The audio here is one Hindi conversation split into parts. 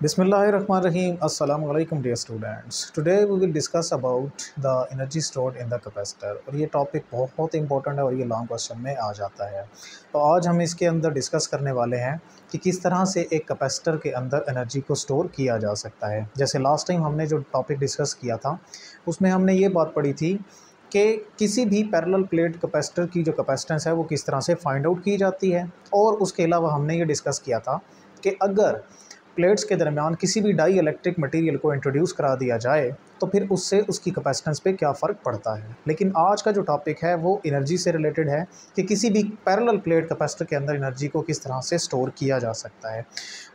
Bismillahirrahmanirrahim. Assalamu alaikum dear students. Today we will discuss about the energy stored in the capacitor. और ये टॉपिक बहुत इंपॉर्टेंट है और ये लॉन्ग क्वेश्चन में आ जाता है। तो आज हम इसके अंदर डिस्कस करने वाले हैं कि किस तरह से एक कैपेसिटर के अंदर एनर्जी को स्टोर किया जा सकता है। जैसे लास्ट टाइम हमने जो टॉपिक डिस्कस किया था उसमें हमने ये बात पढ़ी थी कि किसी भी पैरेलल प्लेट कैपेसिटर की जो कैपेसिटेंस है वो किस तरह से फाइंड आउट की जाती है। और उसके अलावा हमने ये डिस्कस किया था कि अगर प्लेट्स के दरमियान किसी भी डाई इलेक्ट्रिक मटेरियल को इंट्रोड्यूस करा दिया जाए तो फिर उससे उसकी कैपेसिटेंस पे क्या फ़र्क पड़ता है। लेकिन आज का जो टॉपिक है वो एनर्जी से रिलेटेड है कि किसी भी पैरेलल प्लेट कैपेसिटर के अंदर एनर्जी को किस तरह से स्टोर किया जा सकता है।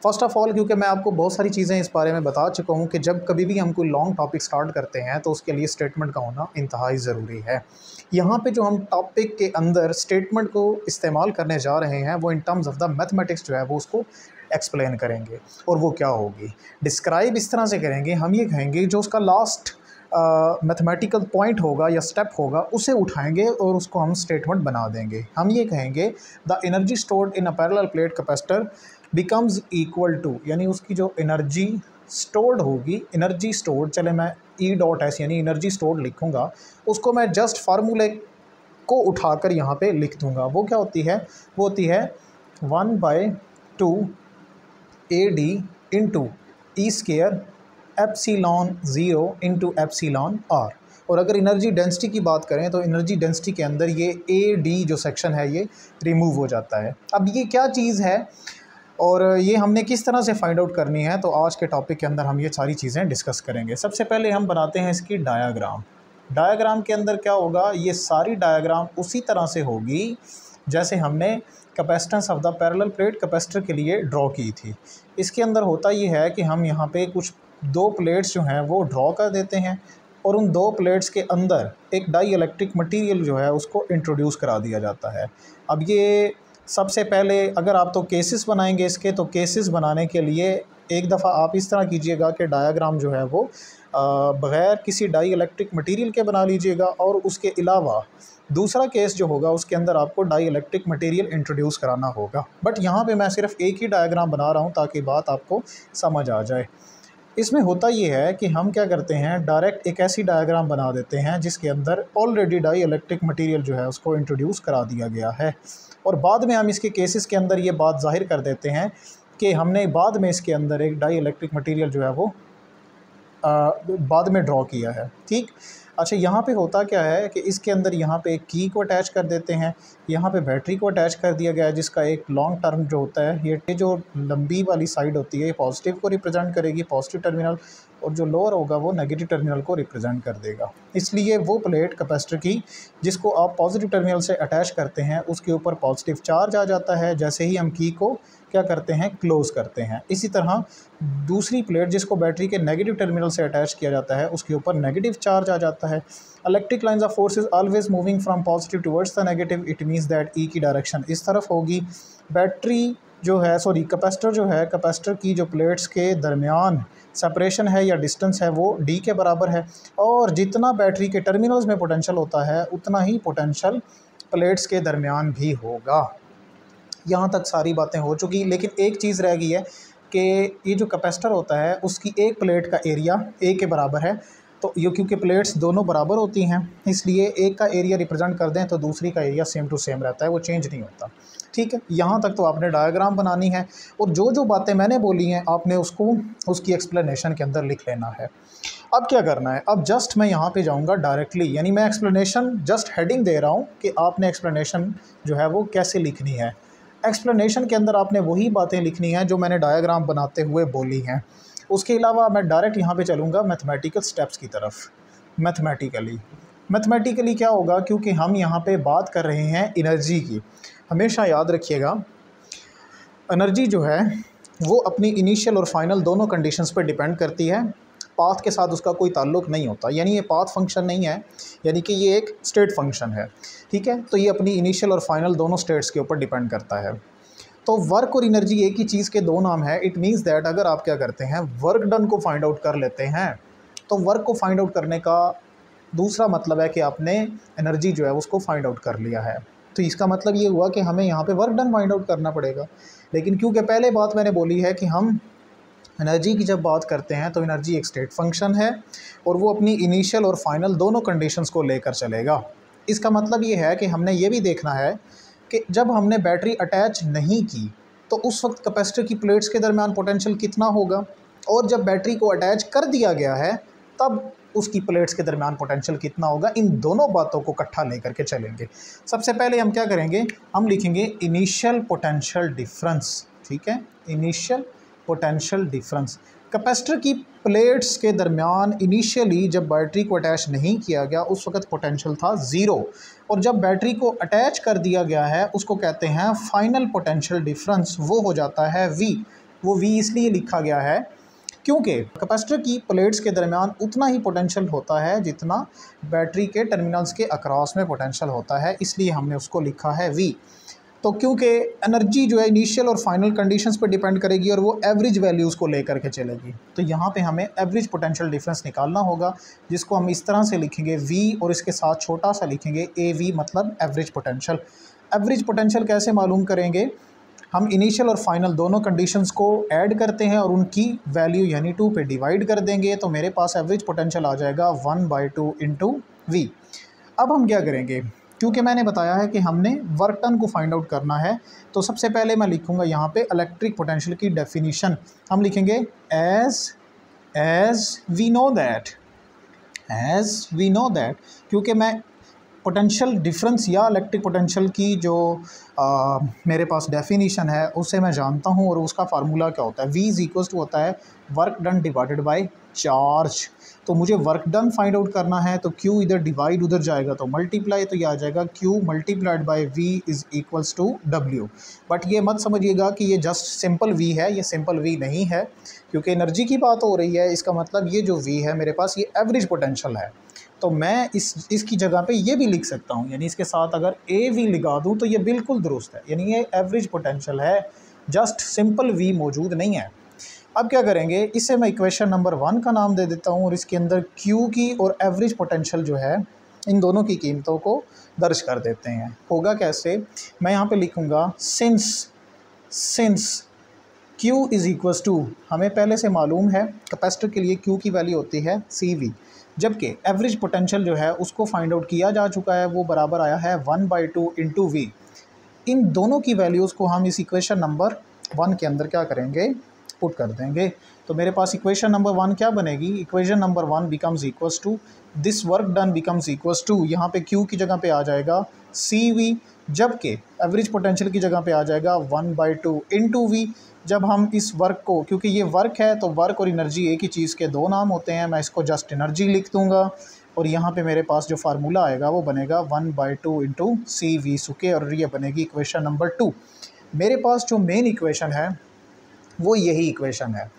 फ़र्स्ट ऑफ़ ऑल, क्योंकि मैं आपको बहुत सारी चीज़ें इस बारे में बता चुका हूँ कि जब कभी भी हम कोई लॉन्ग टॉपिक स्टार्ट करते हैं तो उसके लिए स्टेटमेंट का होना इंतहाई ज़रूरी है। यहाँ पे जो हम टॉपिक के अंदर स्टेटमेंट को इस्तेमाल करने जा रहे हैं वो in terms of the mathematics जो है वो उसको एक्सप्लेन करेंगे। और वो क्या होगी, डिस्क्राइब इस तरह से करेंगे, हम ये कहेंगे जो उसका लास्ट मैथमेटिकल पॉइंट होगा या स्टेप होगा उसे उठाएंगे और उसको हम स्टेटमेंट बना देंगे। हम ये कहेंगे the energy stored in a parallel plate capacitor becomes equal to, यानी उसकी जो एनर्जी स्टोर्ड होगी, एनर्जी स्टोर्ड, चले मैं E.S यानी एनर्जी स्टोर्ड लिखूँगा, उसको मैं जस्ट फार्मूले को उठाकर यहाँ पे लिख दूँगा। वो क्या होती है, वो होती है 1/2 AD into E square epsilon 0 into epsilon R। और अगर एनर्जी डेंसिटी की बात करें तो एनर्जी डेंसिटी के अंदर ये AD जो सेक्शन है ये रिमूव हो जाता है। अब ये क्या चीज़ है और ये हमने किस तरह से फाइंड आउट करनी है, तो आज के टॉपिक के अंदर हम ये सारी चीज़ें डिस्कस करेंगे। सबसे पहले हम बनाते हैं इसकी डायाग्राम। डायाग्राम के अंदर क्या होगा, ये सारी डायाग्राम उसी तरह से होगी जैसे हमने capacitance of the parallel plate capacitor के लिए ड्रॉ की थी। इसके अंदर होता ये है कि हम यहाँ पे कुछ दो प्लेट्स जो हैं वो ड्रॉ कर देते हैं और उन दो प्लेट्स के अंदर एक डाई इलेक्ट्रिक मटेरियल जो है उसको इंट्रोड्यूस करा दिया जाता है। अब ये सबसे पहले अगर आप तो केसेस बनाएंगे इसके, तो केसेस बनाने के लिए एक दफ़ा आप इस तरह कीजिएगा कि डायाग्राम जो है वो बग़ैर किसी डाई इलेक्ट्रिक मटेरियल के बना लीजिएगा और उसके अलावा दूसरा केस जो होगा उसके अंदर आपको डाई इलेक्ट्रिक मटेरियल इंट्रोड्यूस कराना होगा। बट यहाँ पे मैं सिर्फ एक ही डायग्राम बना रहा हूँ ताकि बात आपको समझ आ जाए। इसमें होता ये है कि हम क्या करते हैं, डायरेक्ट एक ऐसी डायग्राम बना देते हैं जिसके अंदर ऑलरेडी डाई इलेक्ट्रिक मटेरियल जो है उसको इंट्रोड्यूस करा दिया गया है और बाद में हम इसके केसेस के अंदर ये बात ज़ाहिर कर देते हैं कि हमने बाद में इसके अंदर एक डाई इलेक्ट्रिक मटेरियल जो है वो बाद में ड्रॉ किया है। ठीक, अच्छा, यहाँ पे होता क्या है कि इसके अंदर यहाँ पे एक की को अटैच कर देते हैं, यहाँ पे बैटरी को अटैच कर दिया गया है जिसका एक लॉन्ग टर्म जो होता है, ये जो लंबी वाली साइड होती है ये पॉजिटिव को रिप्रेजेंट करेगी, पॉजिटिव टर्मिनल, और जो लोअर होगा वो नेगेटिव टर्मिनल को रिप्रेजेंट कर देगा। इसलिए वो प्लेट कैपेसिटर की जिसको आप पॉजिटिव टर्मिनल से अटैच करते हैं उसके ऊपर पॉजिटिव चार्ज आ जाता है जैसे ही हम की को क्या करते हैं, क्लोज़ करते हैं। इसी तरह दूसरी प्लेट जिसको बैटरी के नेगेटिव टर्मिनल से अटैच किया जाता है उसके ऊपर नेगेटिव चार्ज आ जाता है। Electric lines of force is always moving from positive towards the negative, it means that E की डायरेक्शन इस तरफ होगी। बैटरी जो है कैपेसिटर जो है, कैपेसिटर की जो प्लेट्स के दरमियान सेपरेशन है या डिस्टेंस है वो D के बराबर है और जितना बैटरी के टर्मिनल्स में पोटेंशियल होता है उतना ही पोटेंशियल प्लेट्स के दरमियान भी होगा। यहाँ तक सारी बातें हो चुकी, लेकिन एक चीज़ रह गई है कि ये जो कैपेसिटर होता है उसकी एक प्लेट का एरिया A के बराबर है। तो ये क्योंकि प्लेट्स दोनों बराबर होती हैं इसलिए एक का एरिया रिप्रेजेंट कर दें तो दूसरी का एरिया सेम टू सेम रहता है, वो चेंज नहीं होता। ठीक है, यहाँ तक तो आपने डायग्राम बनानी है और जो जो बातें मैंने बोली हैं आपने उसको उसकी एक्सप्लेनेशन के अंदर लिख लेना है। अब क्या करना है, अब जस्ट मैं यहाँ पे जाऊँगा डायरेक्टली, यानी मैं एक्सप्लेनेशन जस्ट हेडिंग दे रहा हूँ कि आपने एक्सप्लेनेशन जो है वो कैसे लिखनी है। एक्सप्लेनेशन के अंदर आपने वही बातें लिखनी हैं जो मैंने डायग्राम बनाते हुए बोली हैं। उसके अलावा मैं डायरेक्ट यहाँ पे चलूँगा मैथमेटिकल स्टेप्स की तरफ। मैथमेटिकली क्या होगा, क्योंकि हम यहाँ पे बात कर रहे हैं एनर्जी की, हमेशा याद रखिएगा एनर्जी जो है वो अपनी इनिशियल और फाइनल दोनों कंडीशंस पर डिपेंड करती है, पाथ के साथ उसका कोई ताल्लुक़ नहीं होता। यानी ये पाथ फंक्शन नहीं है, यानी कि ये एक स्टेट फंक्शन है। ठीक है, तो ये अपनी इनिशियल और फाइनल दोनों स्टेट्स के ऊपर डिपेंड करता है। तो वर्क और एनर्जी एक ही चीज़ के दो नाम है। इट मीन्स दैट अगर आप क्या करते हैं, वर्क डन को फाइंड आउट कर लेते हैं तो वर्क को फाइंड आउट करने का दूसरा मतलब है कि आपने एनर्जी जो है उसको फाइंड आउट कर लिया है। तो इसका मतलब ये हुआ कि हमें यहाँ पे वर्क डन फाइंड आउट करना पड़ेगा। लेकिन क्योंकि पहले बात मैंने बोली है कि हम एनर्जी की जब बात करते हैं तो एनर्जी एक स्टेट फंक्शन है और वो अपनी इनिशियल और फाइनल दोनों कंडीशंस को लेकर चलेगा। इसका मतलब ये है कि हमने ये भी देखना है कि जब हमने बैटरी अटैच नहीं की तो उस वक्त कैपेसिटर की प्लेट्स के दरमियान पोटेंशियल कितना होगा, और जब बैटरी को अटैच कर दिया गया है तब उसकी प्लेट्स के दरमियान पोटेंशियल कितना होगा। इन दोनों बातों को इकट्ठा लेकर के चलेंगे। सबसे पहले हम क्या करेंगे, हम लिखेंगे इनिशियल पोटेंशियल डिफरेंस। ठीक है, इनिशियल पोटेंशियल डिफरेंस कैपेसिटर की प्लेट्स के दरमियान इनिशियली जब बैटरी को अटैच नहीं किया गया उस वक्त पोटेंशियल था ज़ीरो, और जब बैटरी को अटैच कर दिया गया है उसको कहते हैं फाइनल पोटेंशियल डिफरेंस, वो हो जाता है V। वो V इसलिए लिखा गया है क्योंकि कैपेसिटर की प्लेट्स के दरमियान उतना ही पोटेंशियल होता है जितना बैटरी के टर्मिनल्स के अक्रॉस में पोटेंशियल होता है, इसलिए हमने उसको लिखा है V। तो क्योंकि एनर्जी जो है इनिशियल और फाइनल कंडीशंस पर डिपेंड करेगी और वो एवरेज वैल्यूज़ को लेकर के चलेगी, तो यहाँ पे हमें एवरेज पोटेंशियल डिफरेंस निकालना होगा, जिसको हम इस तरह से लिखेंगे V और इसके साथ छोटा सा लिखेंगे AV, मतलब एवरेज पोटेंशियल। एवरेज पोटेंशियल कैसे मालूम करेंगे, हम इनिशियल और फाइनल दोनों कंडीशंस को ऐड करते हैं और उनकी वैल्यू यानी 2 पे डिवाइड कर देंगे, तो मेरे पास एवरेज पोटेंशियल आ जाएगा 1/2 इंटू V। अब हम क्या करेंगे, क्योंकि मैंने बताया है कि हमने वर्क डन को फाइंड आउट करना है, तो सबसे पहले मैं लिखूंगा यहाँ पे इलेक्ट्रिक पोटेंशियल की डेफिनेशन। हम लिखेंगे एज वी नो दैट, क्योंकि मैं पोटेंशियल डिफरेंस या इलेक्ट्रिक पोटेंशियल की जो मेरे पास डेफिनेशन है उससे मैं जानता हूँ, और उसका फार्मूला क्या होता है, V इज़ इक्वल्स टू होता है work done divided by charge. तो मुझे वर्क डन फाइंड आउट करना है, तो Q इधर डिवाइड उधर जाएगा तो मल्टीप्लाई, तो ये आ जाएगा Q multiplied by V is equals to W। But ये मत समझिएगा कि ये जस्ट सिंपल V है, ये सिंपल V नहीं है, क्योंकि एनर्जी की बात हो रही है। इसका मतलब ये जो V है मेरे पास ये एवरेज पोटेंशियल है, तो मैं इसकी जगह पे ये भी लिख सकता हूँ, यानी इसके साथ अगर AV लगा दूँ तो ये बिल्कुल दुरुस्त है, यानी ये एवरेज पोटेंशियल है, जस्ट सिंपल V मौजूद नहीं है। अब क्या करेंगे, इसे मैं इक्वेशन नंबर 1 का नाम दे देता हूँ और इसके अंदर Q की और एवरेज पोटेंशियल जो है इन दोनों की कीमतों को दर्ज कर देते हैं। होगा कैसे, मैं यहाँ पे लिखूँगा since Q is equals to, हमें पहले से मालूम है कैपेसिटर के लिए Q की वैल्यू होती है CV, जबकि एवरेज पोटेंशियल जो है उसको फाइंड आउट किया जा चुका है, वो बराबर आया है 1/2 इंटू V। इन दोनों की वैल्यूज़ को हम इस इक्वेशन नंबर 1 के अंदर क्या करेंगे, पुट कर देंगे। तो मेरे पास इक्वेशन नंबर 1 क्या बनेगी, equation number 1 becomes equals to this work done becomes equals to, यहाँ पे Q की जगह पे आ जाएगा CV, जबकि एवरेज पोटेंशियल की जगह पे आ जाएगा 1/2 इंटू V। जब हम इस वर्क को, क्योंकि ये वर्क है तो वर्क और एनर्जी एक ही चीज़ के दो नाम होते हैं, मैं इसको जस्ट एनर्जी लिख दूँगा, और यहाँ पे मेरे पास जो फार्मूला आएगा वो बनेगा 1/2 इंटू CV सुके, और ये बनेगी इक्वेशन नंबर 2। मेरे पास जो मेन इक्वेशन है वो यही इक्वेशन है।